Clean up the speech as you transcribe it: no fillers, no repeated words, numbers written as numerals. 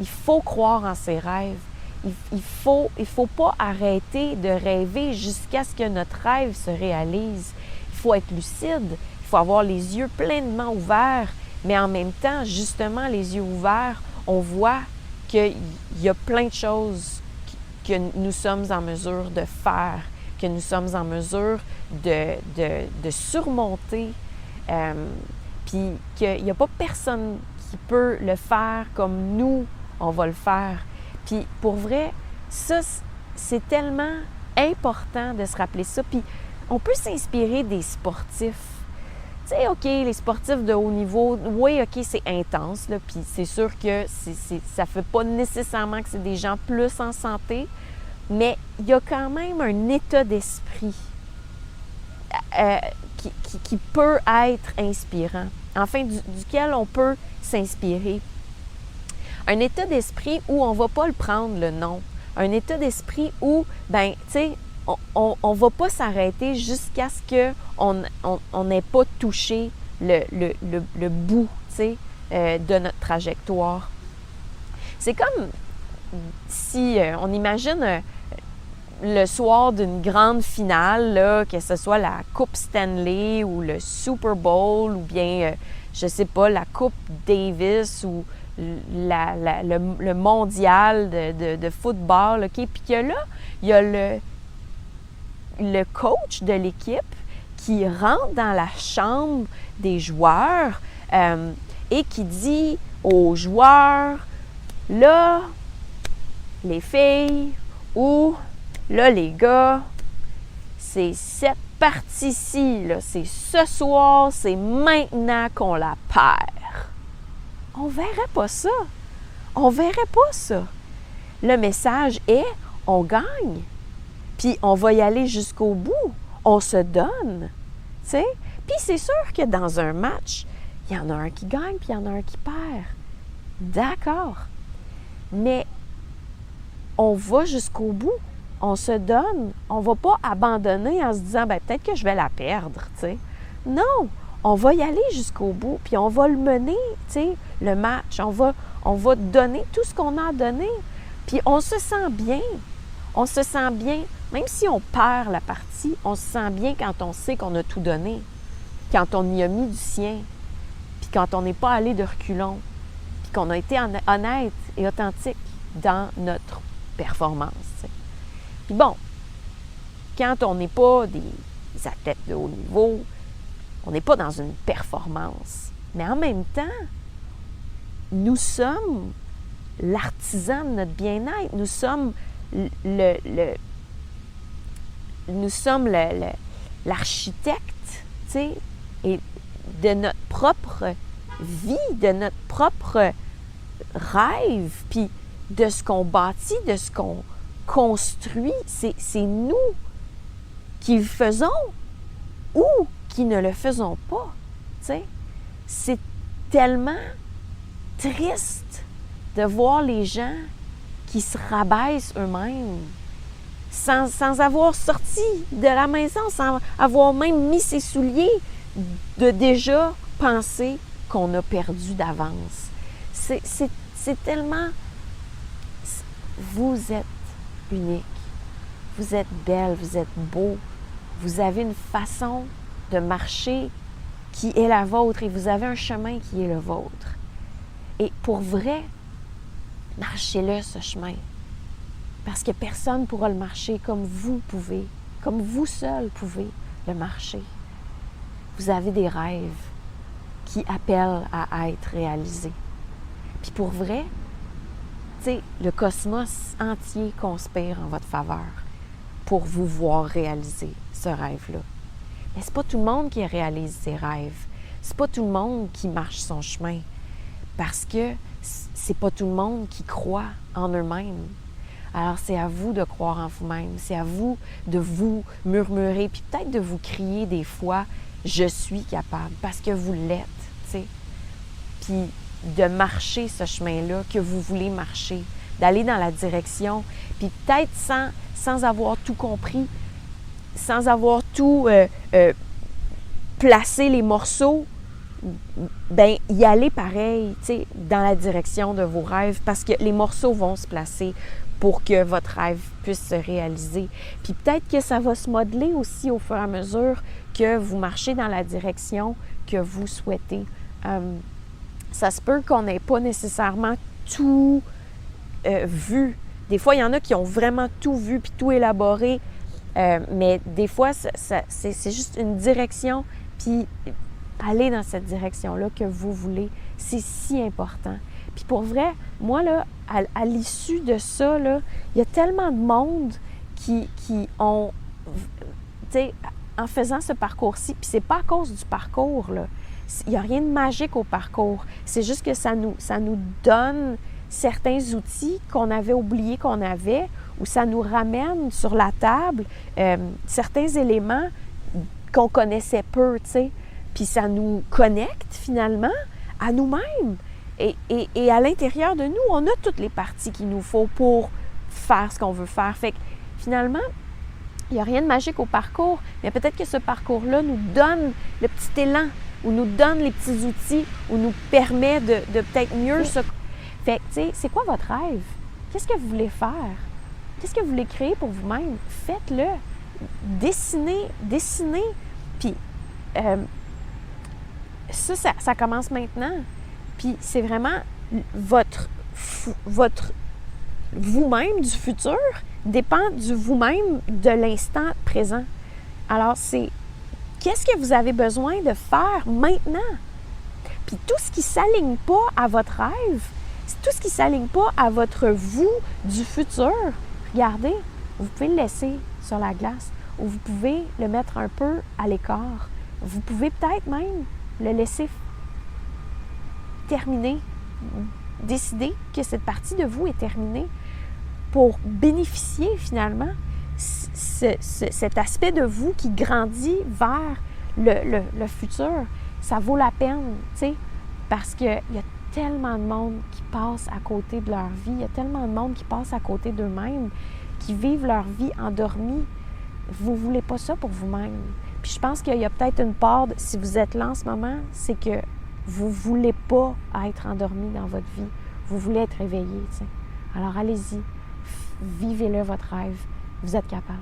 il faut croire en ses rêves. Il faut pas arrêter de rêver jusqu'à ce que notre rêve se réalise. Il faut être lucide, il faut avoir les yeux pleinement ouverts, mais en même temps, justement, les yeux ouverts, on voit qu'il y a plein de choses que nous sommes en mesure de faire, que nous sommes en mesure de surmonter, puis qu'il n'y a pas personne qui peut le faire comme nous, on va le faire. Puis pour vrai, ça, c'est tellement important de se rappeler ça. Puis on peut s'inspirer des sportifs. Tu sais, OK, les sportifs de haut niveau, oui, OK, c'est intense, là, puis c'est sûr que ça ne fait pas nécessairement que c'est des gens plus en santé, mais il y a quand même un état d'esprit qui peut être inspirant, enfin, duquel on peut s'inspirer. Un état d'esprit où on ne va pas le prendre, le non. Un état d'esprit où, ben, tu sais, on ne va pas s'arrêter jusqu'à ce qu'on n'ait pas touché le bout, tu sais, de notre trajectoire. C'est comme si on imagine le soir d'une grande finale, là, que ce soit la Coupe Stanley ou le Super Bowl ou bien, je sais pas, la Coupe Davis ou le mondial de football, OK? Puis que là, il y a le coach de l'équipe qui rentre dans la chambre des joueurs et qui dit aux joueurs, là, les filles ou là, les gars, c'est cette partie-ci, là, c'est ce soir, c'est maintenant qu'on la perd. On verrait pas ça. On verrait pas ça. Le message est, on gagne. Puis on va y aller jusqu'au bout. On se donne. Tu sais? Puis c'est sûr que dans un match, il y en a un qui gagne, puis il y en a un qui perd. D'accord. Mais on va jusqu'au bout. On se donne. On ne va pas abandonner en se disant, ben peut-être que je vais la perdre, tu sais. Non, on va y aller jusqu'au bout, puis on va le mener, tu sais, le match. On va donner tout ce qu'on a à donner. Puis on se sent bien. On se sent bien. Même si on perd la partie, on se sent bien quand on sait qu'on a tout donné, quand on y a mis du sien, puis quand on n'est pas allé de reculons, puis qu'on a été honnête et authentique dans notre performance, tu sais. Puis bon, quand on n'est pas des athlètes de haut niveau, on n'est pas dans une performance. Mais en même temps, nous sommes l'artisan de notre bien-être. Nous sommes l'architecte, tu sais, et de notre propre vie, de notre propre rêve, puis de ce qu'on bâtit, de ce qu'on construit. C'est nous qui le faisons ou qui ne le faisons pas, tu sais. C'est tellement triste de voir les gens qui se rabaissent eux-mêmes sans avoir sorti de la maison, sans avoir même mis ses souliers, de déjà penser qu'on a perdu d'avance. C'est tellement... Vous êtes unique, vous êtes belle, vous êtes beau, vous avez une façon de marcher qui est la vôtre et vous avez un chemin qui est le vôtre. Et pour vrai, marchez-le, ce chemin. Parce que personne ne pourra le marcher comme vous pouvez, comme vous seul pouvez le marcher. Vous avez des rêves qui appellent à être réalisés. Puis pour vrai, tu sais, le cosmos entier conspire en votre faveur pour vous voir réaliser ce rêve-là. Mais c'est pas tout le monde qui réalise ses rêves. C'est pas tout le monde qui marche son chemin. Parce que c'est pas tout le monde qui croit en eux-mêmes. Alors, c'est à vous de croire en vous-même. C'est à vous de vous murmurer, puis peut-être de vous crier des fois « Je suis capable », parce que vous l'êtes, tu sais. Puis de marcher ce chemin-là que vous voulez marcher, d'aller dans la direction, puis peut-être sans avoir tout compris, sans avoir tout placé les morceaux, ben y aller pareil, tu sais, dans la direction de vos rêves, parce que les morceaux vont se placer pour que votre rêve puisse se réaliser. Puis peut-être que ça va se modeler aussi au fur et à mesure que vous marchez dans la direction que vous souhaitez. Ça se peut qu'on n'ait pas nécessairement tout vu. Des fois, il y en a qui ont vraiment tout vu puis tout élaboré, mais des fois, c'est juste une direction, puis aller dans cette direction-là que vous voulez. C'est si important. Puis pour vrai, moi, là, à l'issue de ça, là, il y a tellement de monde qui ont, tu sais, en faisant ce parcours-ci, puis c'est pas à cause du parcours, là. Il n'y a rien de magique au parcours. C'est juste que ça nous donne certains outils qu'on avait oubliés qu'on avait, ou ça nous ramène sur la table certains éléments qu'on connaissait peu, tu sais. Puis ça nous connecte finalement à nous-mêmes. Et à l'intérieur de nous, on a toutes les parties qu'il nous faut pour faire ce qu'on veut faire. Fait que finalement, il n'y a rien de magique au parcours, mais peut-être que ce parcours-là nous donne le petit élan, ou nous donne les petits outils, ou nous permet de peut-être mieux se... Fait que, tu sais, c'est quoi votre rêve? Qu'est-ce que vous voulez faire? Qu'est-ce que vous voulez créer pour vous-même? Faites-le. Dessinez. Puis, ça commence maintenant. Puis, c'est vraiment votre vous-même du futur dépend du vous-même de l'instant présent. Alors, c'est qu'est-ce que vous avez besoin de faire maintenant? Puis tout ce qui ne s'aligne pas à votre rêve, tout ce qui ne s'aligne pas à votre vous du futur, regardez, vous pouvez le laisser sur la glace ou vous pouvez le mettre un peu à l'écart. Vous pouvez peut-être même le laisser terminer, décider que cette partie de vous est terminée pour bénéficier finalement cet aspect de vous qui grandit vers le futur. Ça vaut la peine, tu sais, parce qu'il y a tellement de monde qui passe à côté de leur vie, il y a tellement de monde qui passe à côté d'eux-mêmes, qui vivent leur vie endormie. Vous ne voulez pas ça pour vous-même. Puis je pense qu'il y a peut-être une part, si vous êtes là en ce moment, c'est que vous ne voulez pas être endormi dans votre vie. Vous voulez être réveillé, tu sais. Alors allez-y, vivez-le votre rêve. Vous êtes capable.